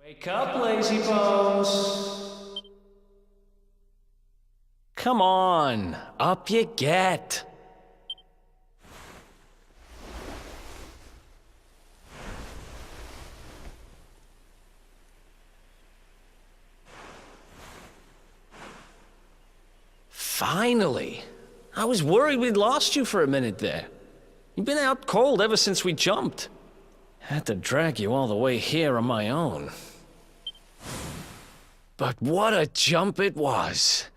Wake up, lazy bones. Come on, up you get. Finally. I was worried we'd lost you for a minute there. You've been out cold ever since we jumped. Had to drag you all the way here on my own. But what a jump it was.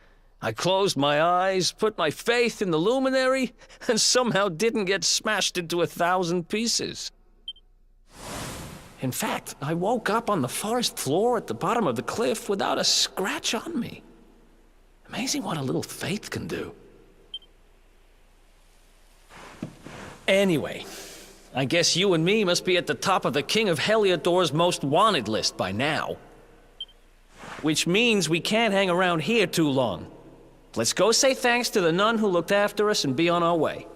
I closed my eyes, put my faith in the luminary, and somehow didn't get smashed into 1,000 pieces. In fact, I woke up on the forest floor at the bottom of the cliff without a scratch on me. Amazing what a little faith can do. Anyway, I guess you and me must be at the top of the King of Heliodor's most wanted list by now. Which means we can't hang around here too long. Let's go say thanks to the nun who looked after us and be on our way.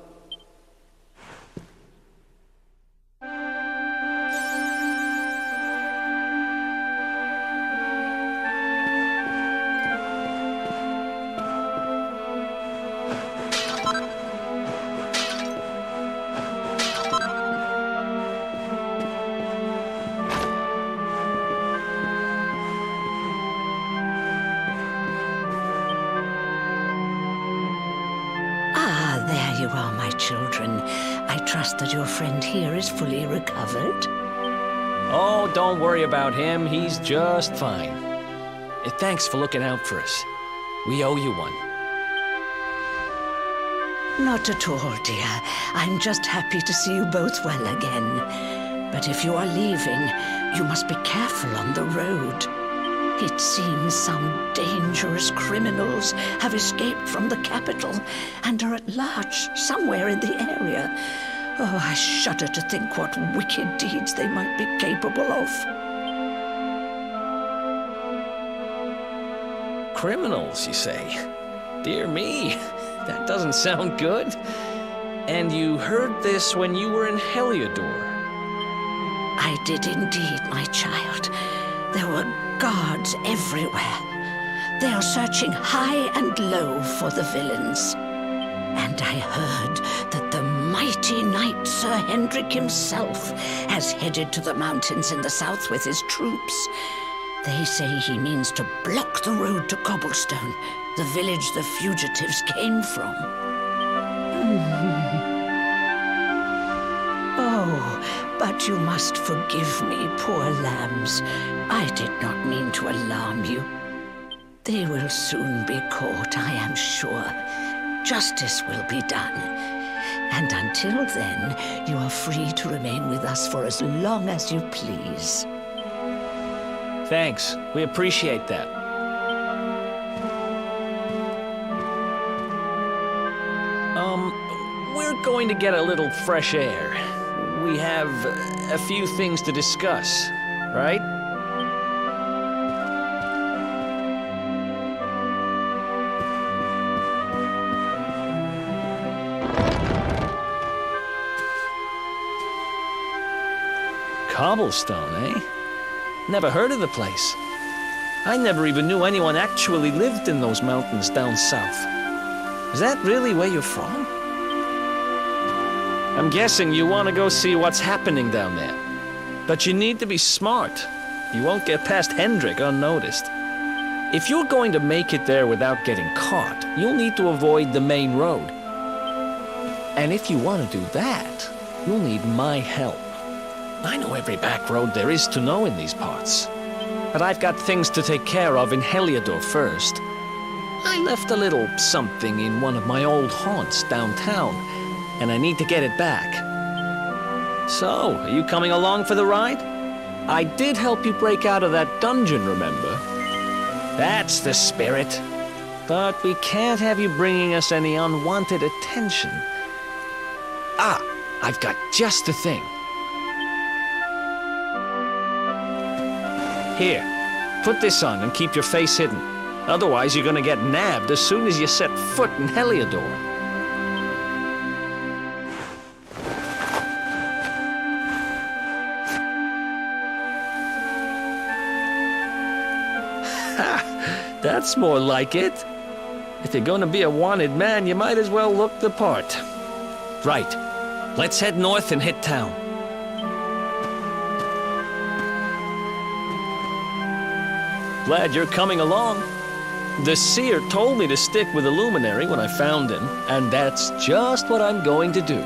There you are, my children. I trust that your friend here is fully recovered. Oh, don't worry about him. He's just fine. Thanks for looking out for us. We owe you one. Not at all, dear. I'm just happy to see you both well again. But if you are leaving, you must be careful on the road. It seems some dangerous criminals have escaped from the capital and are at large somewhere in the area. Oh, I shudder to think what wicked deeds they might be capable of. Criminals, you say? Dear me, that doesn't sound good. And you heard this when you were in Heliodor? I did indeed, my child. There were guards everywhere. They are searching high and low for the villains. And I heard that the mighty knight Sir Hendrik himself has headed to the mountains in the south with his troops. They say he means to block the road to Cobblestone, the village the fugitives came from. Oh, but you must forgive me, poor lambs. I did not mean to alarm you. They will soon be caught, I am sure. Justice will be done. And until then, you are free to remain with us for as long as you please. Thanks. We appreciate that. We're going to get a little fresh air. We have a few things to discuss, right? Cobblestone, eh? Never heard of the place. I never even knew anyone actually lived in those mountains down south. Is that really where you're from? I'm guessing you want to go see what's happening down there. But you need to be smart. You won't get past Hendrik unnoticed. If you're going to make it there without getting caught, you'll need to avoid the main road. And if you want to do that, you'll need my help. I know every back road there is to know in these parts. But I've got things to take care of in Heliodor first. I left a little something in one of my old haunts downtown, and I need to get it back. So, are you coming along for the ride? I did help you break out of that dungeon, remember? That's the spirit. But we can't have you bringing us any unwanted attention. Ah, I've got just the thing. Here, put this on and keep your face hidden. Otherwise, you're gonna get nabbed as soon as you set foot in Heliodor. That's more like it. If you're gonna be a wanted man, you might as well look the part. Right. Let's head north and hit town. Glad you're coming along. The seer told me to stick with the luminary when I found him, and that's just what I'm going to do.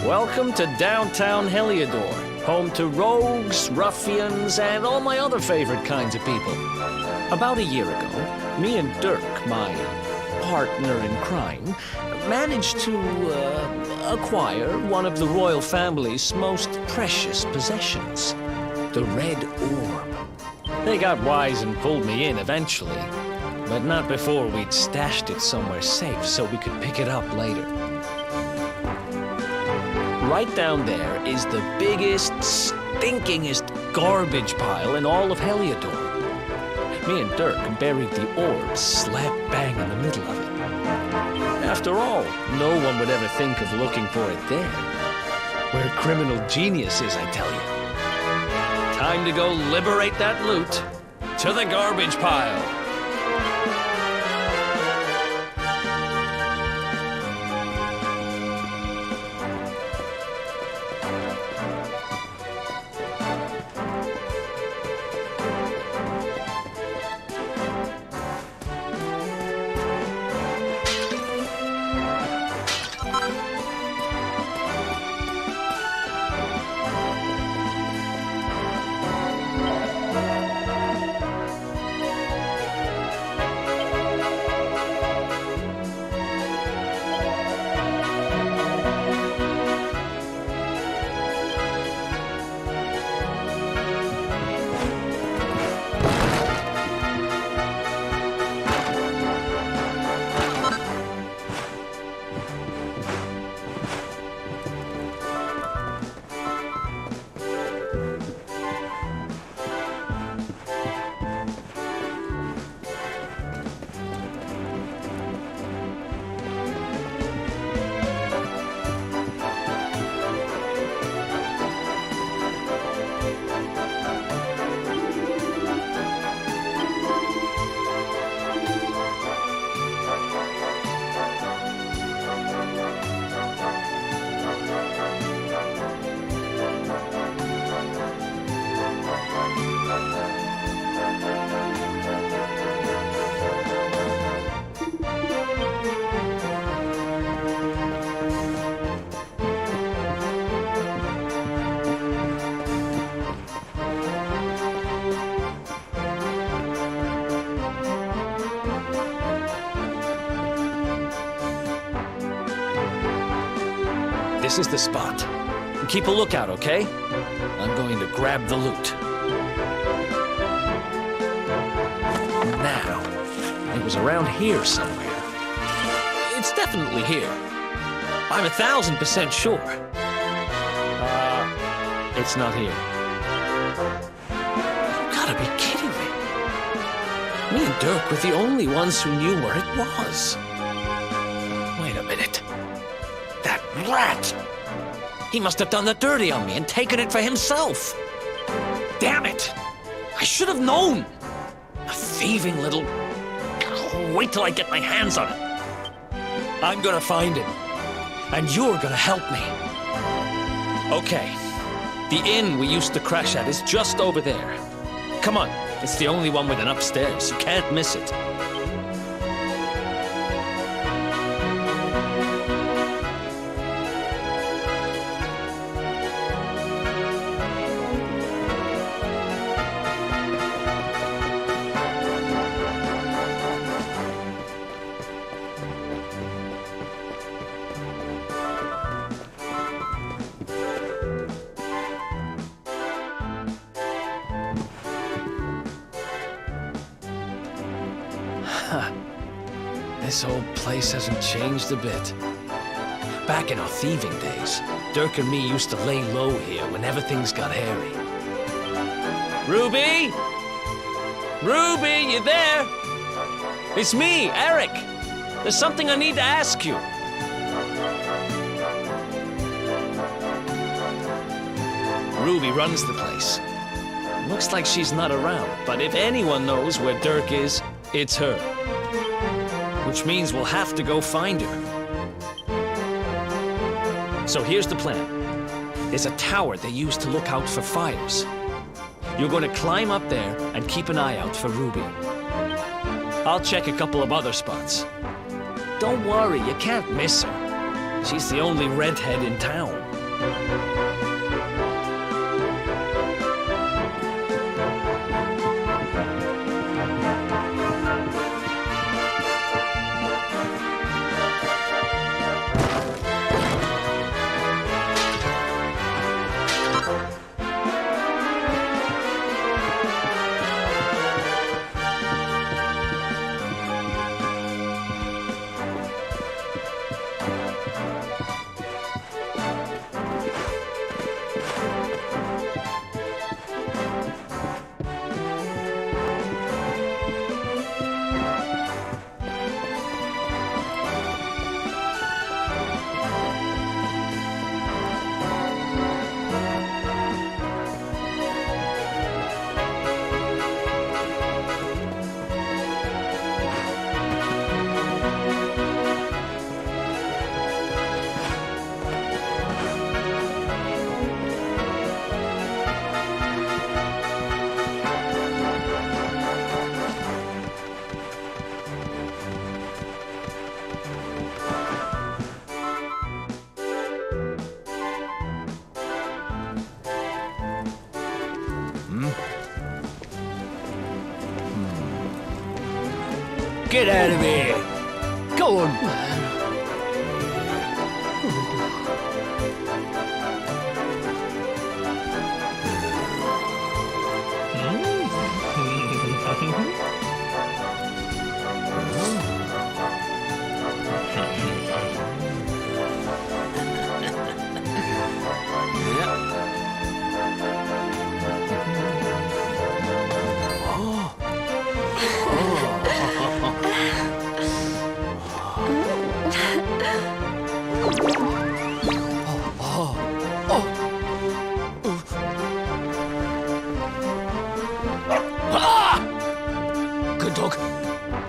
Welcome to downtown Heliodor, home to rogues, ruffians, and all my other favorite kinds of people. About a year ago, me and Dirk, my partner in crime, managed to acquire one of the royal family's most precious possessions, the Red Orb. They got wise and pulled me in eventually, but not before we'd stashed it somewhere safe so we could pick it up later. Right down there is the biggest, stinkingest garbage pile in all of Heliodor. Me and Dirk buried the orb slap bang in the middle of it. After all, no one would ever think of looking for it there. We're criminal geniuses, I tell you. Time to go liberate that loot to the garbage pile. This is the spot. Keep a lookout, okay? I'm going to grab the loot. Now, it was around here somewhere. It's definitely here. I'm 1,000% sure. It's not here. You gotta be kidding me. Me and Dirk were the only ones who knew where it was. Wait a minute. That rat! He must have done the dirty on me and taken it for himself. Damn it! I should have known! A thieving little... Oh, wait till I get my hands on it. I'm gonna find him. And you're gonna help me. Okay. The inn we used to crash at is just over there. Come on. It's the only one with an upstairs. You can't miss it. This old place hasn't changed a bit. Back in our thieving days, Dirk and me used to lay low here whenever things got hairy. Ruby? Ruby, you there? It's me, Erik. There's something I need to ask you. Ruby runs the place. Looks like she's not around, but if anyone knows where Dirk is, it's her. Which means we'll have to go find her. So here's the plan. There's a tower they use to look out for fires. You're going to climb up there and keep an eye out for Ruby. I'll check a couple of other spots. Don't worry, you can't miss her. She's the only redhead in town. Get out of here! Go on, man. Good dog.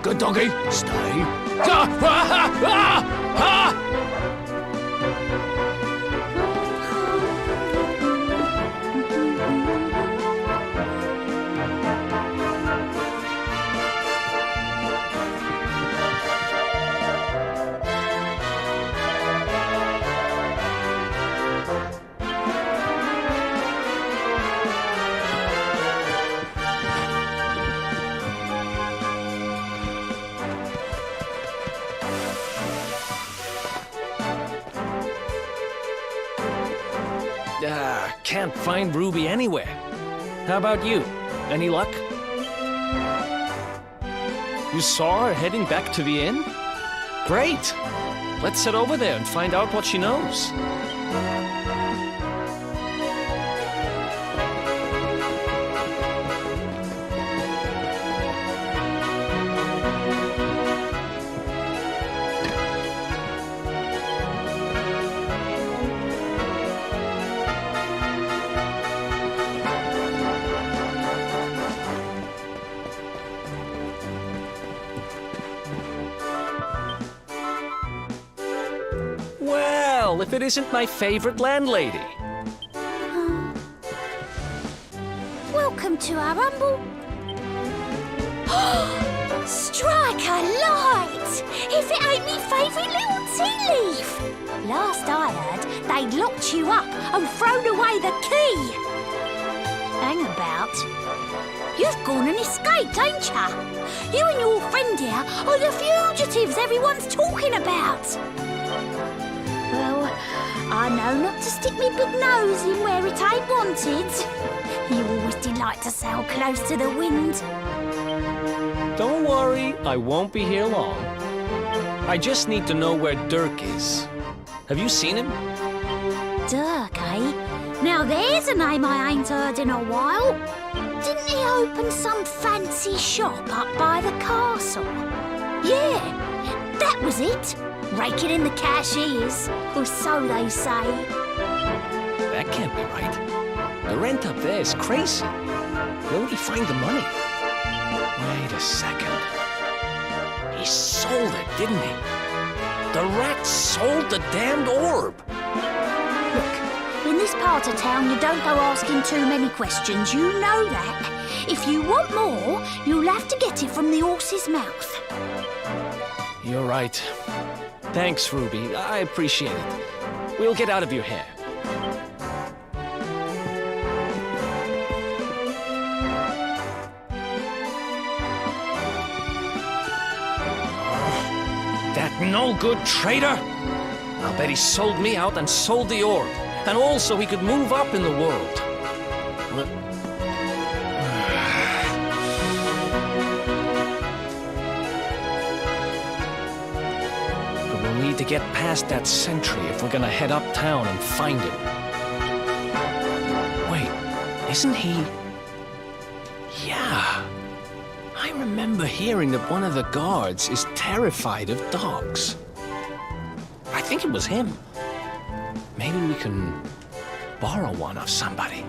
Good doggy. Stay. Can't find Ruby anywhere. How about you? Any luck? You saw her heading back to the inn? Great! Let's head over there and find out what she knows. Well, if it isn't my favorite landlady. Welcome to our humble... Strike a light! If it ain't me favourite little tea leaf! Last I heard, they'd locked you up and thrown away the key. Hang about. You've gone and escaped, ain't ya? You and your friend here are the fugitives everyone's talking about. Well, I know not to stick me big nose in where it ain't wanted. You always delight to sail close to the wind. Don't worry, I won't be here long. I just need to know where Dirk is. Have you seen him? Dirk, eh? Now there's a name I ain't heard in a while. Didn't he open some fancy shop up by the castle? Yeah, that was it. Raking in the cashiers, or so they say. That can't be right. The rent up there is crazy. Where would he find the money? Wait a second. He sold it, didn't he? The rat sold the damned orb. Look, in this part of town you don't go asking too many questions, you know that. If you want more, you'll have to get it from the horse's mouth. You're right. Thanks, Ruby. I appreciate it. We'll get out of your hair. That no-good traitor! I'll bet he sold me out and sold the orb. And also he could move up in the world. We'll need to get past that sentry if we're gonna head uptown and find him. Wait, isn't he... Yeah. I remember hearing that one of the guards is terrified of dogs. I think it was him. Maybe we can borrow one of somebody.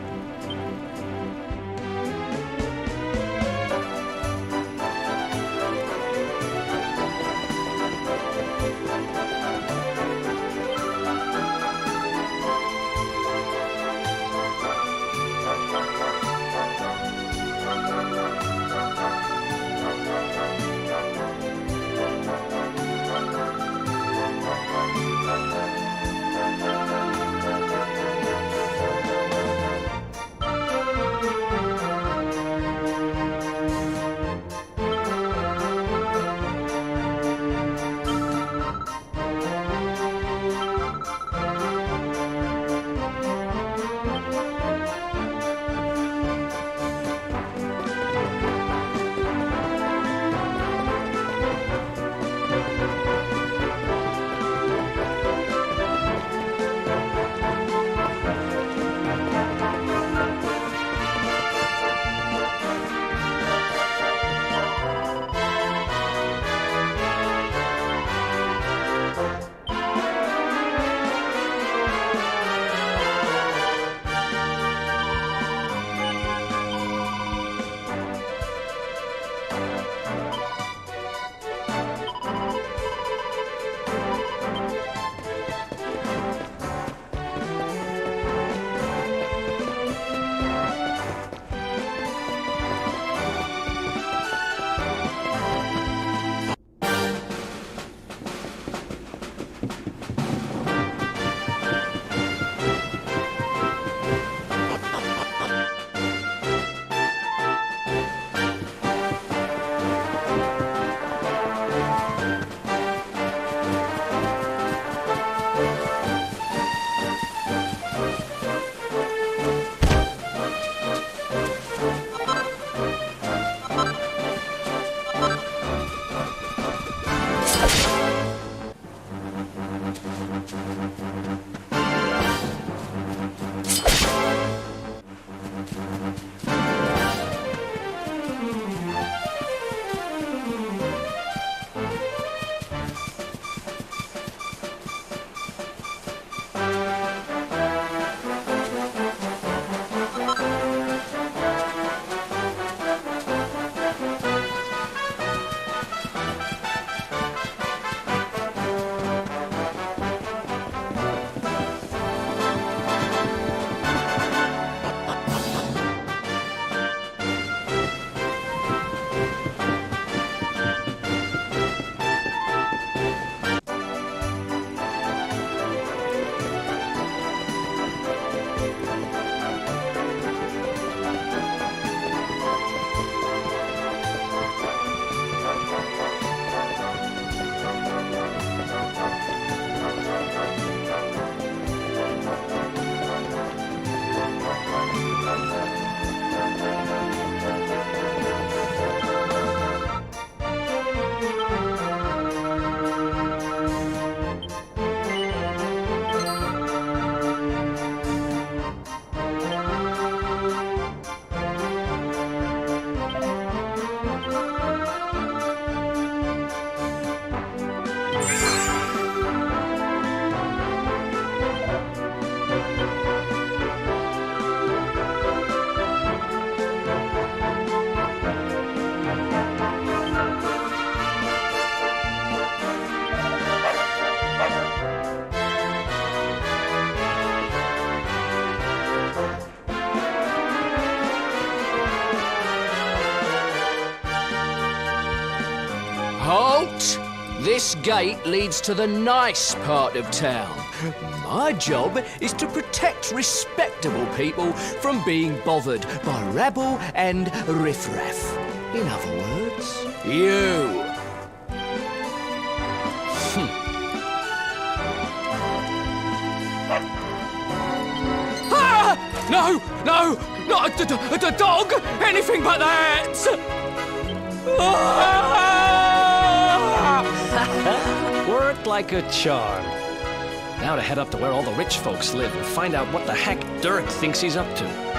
Halt! This gate leads to the nice part of town. My job is to protect respectable people from being bothered by rabble and riffraff. In other words, you. Ah! No! No! Not the dog! Anything but that! Worked like a charm. Now to head up to where all the rich folks live and find out what the heck Dirk thinks he's up to.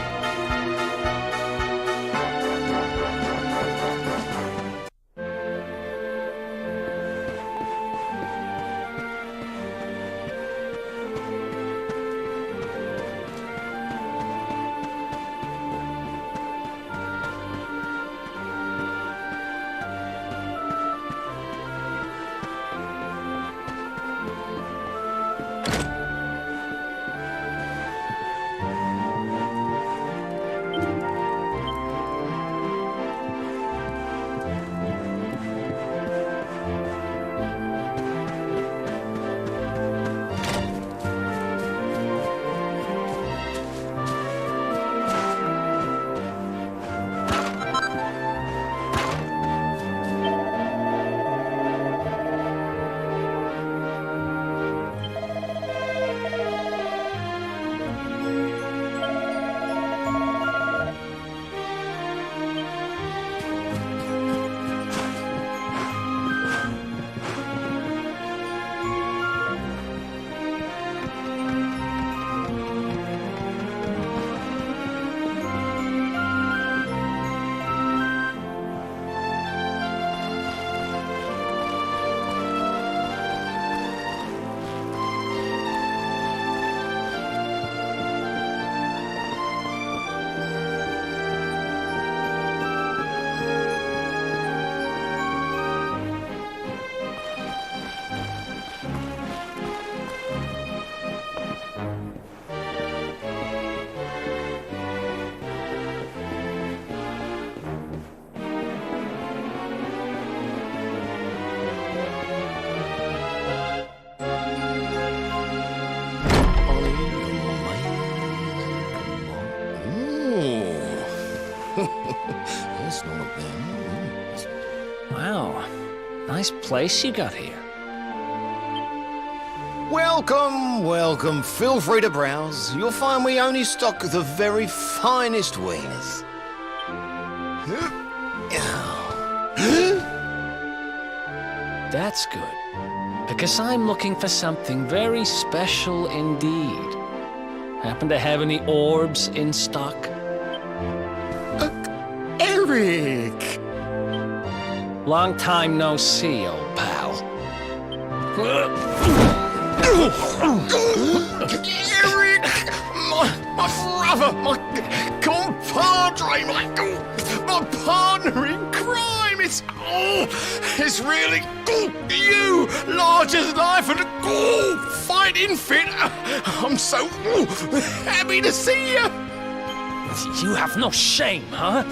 That's not bad. Wow, nice place you got here. Welcome, welcome. Feel free to browse. You'll find we only stock the very finest wieners. That's good, because I'm looking for something very special indeed. Happen to have any orbs in stock? Erik! Long time no see, old pal. Erik! My brother, my compadre, my partner in crime! It's really you, large as life and fighting fit. I'm so happy to see you. You have no shame, huh?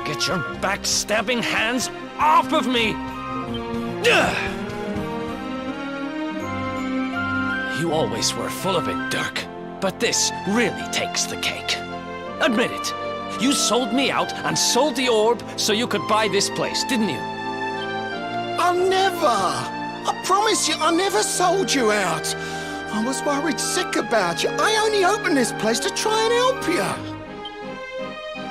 Get your backstabbing hands off of me! You always were full of it, Dirk. But this really takes the cake. Admit it. You sold me out and sold the orb so you could buy this place, didn't you? I promise you, I never sold you out. I was worried sick about you. I only opened this place to try and help you.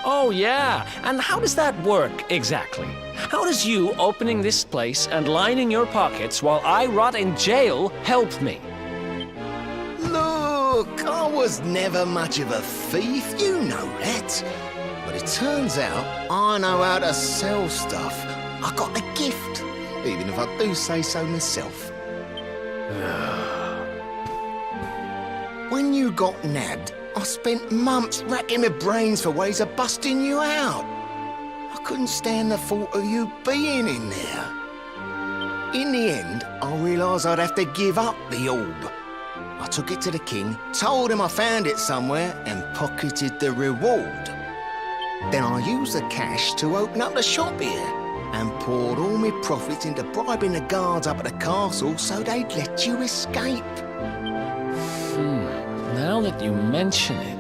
Oh, yeah. And how does that work, exactly? How does you opening this place and lining your pockets while I rot in jail help me? Look, I was never much of a thief, you know that. But it turns out I know how to sell stuff. I got a gift, even if I do say so myself. When you got nabbed, I spent months racking my brains for ways of busting you out. I couldn't stand the thought of you being in there. In the end, I realised I'd have to give up the orb. I took it to the king, told him I found it somewhere, and pocketed the reward. Then I used the cash to open up the shop here. and poured all my profits into bribing the guards up at the castle so they'd let you escape. Now that you mention it,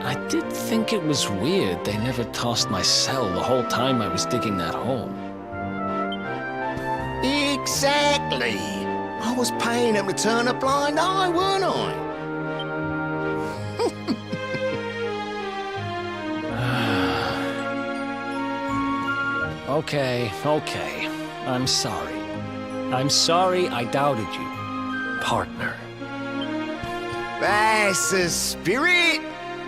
I did think it was weird they never tossed my cell the whole time I was digging that hole. Exactly. I was paying them to turn a blind eye, weren't I? Okay. I'm sorry. I'm sorry I doubted you, partner. That's the spirit!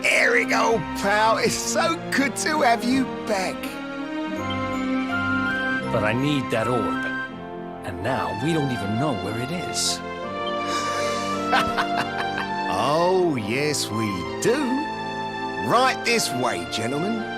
Erik, old pal, it's so good to have you back. But I need that orb. And now we don't even know where it is. Oh, yes, we do. Right this way, gentlemen.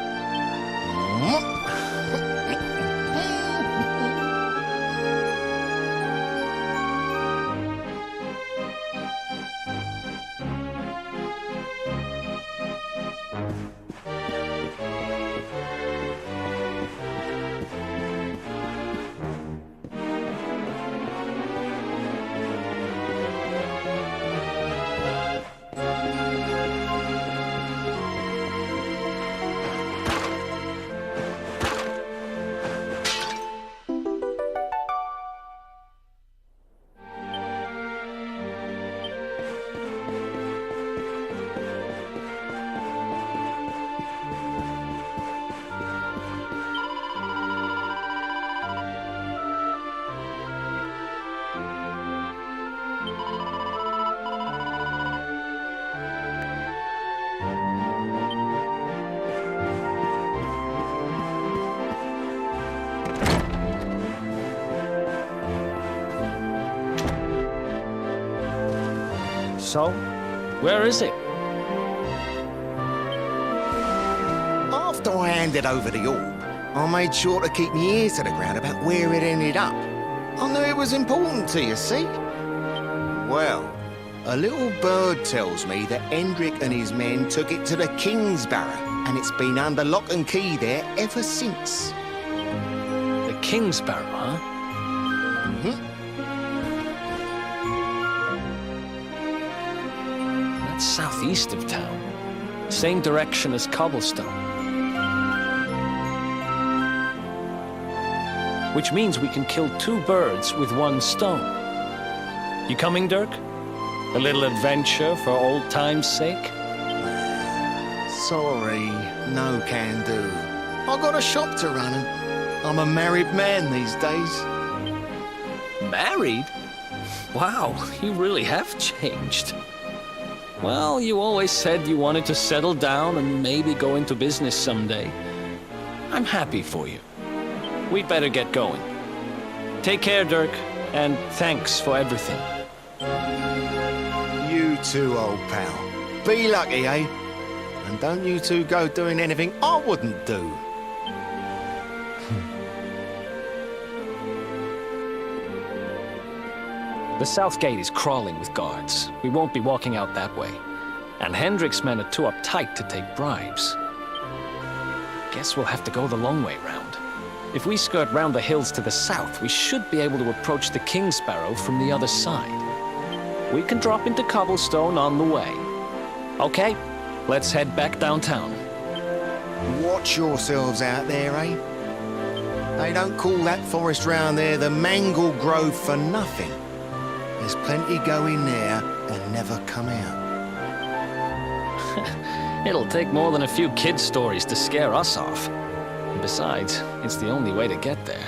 So, where is it? After I handed over the orb, I made sure to keep my ears to the ground about where it ended up. I knew it was important to you, see? Well, a little bird tells me that Hendrik and his men took it to the King's Barrow, and it's been under lock and key there ever since. The King's Barrow, huh? Mm-hmm. That's southeast of town. Same direction as Cobblestone. Which means we can kill two birds with one stone. You coming, Dirk? A little adventure for old time's sake? Sorry, no can do. I got a shop to run and I'm a married man these days. Married? Wow, you really have changed. Well, you always said you wanted to settle down and maybe go into business someday. I'm happy for you. We'd better get going. Take care, Dirk, and thanks for everything. You too, old pal. Be lucky, eh? And don't you two go doing anything I wouldn't do. The south gate is crawling with guards. We won't be walking out that way. And Hendrik's men are too uptight to take bribes. Guess we'll have to go the long way round. If we skirt round the hills to the south, we should be able to approach the King's Barrow from the other side. We can drop into Cobblestone on the way. Okay, let's head back downtown. Watch yourselves out there, eh? They don't call that forest round there the Mangle Grove for nothing. There's plenty go in there and never come out. It'll take more than a few kid stories to scare us off. And besides, it's the only way to get there.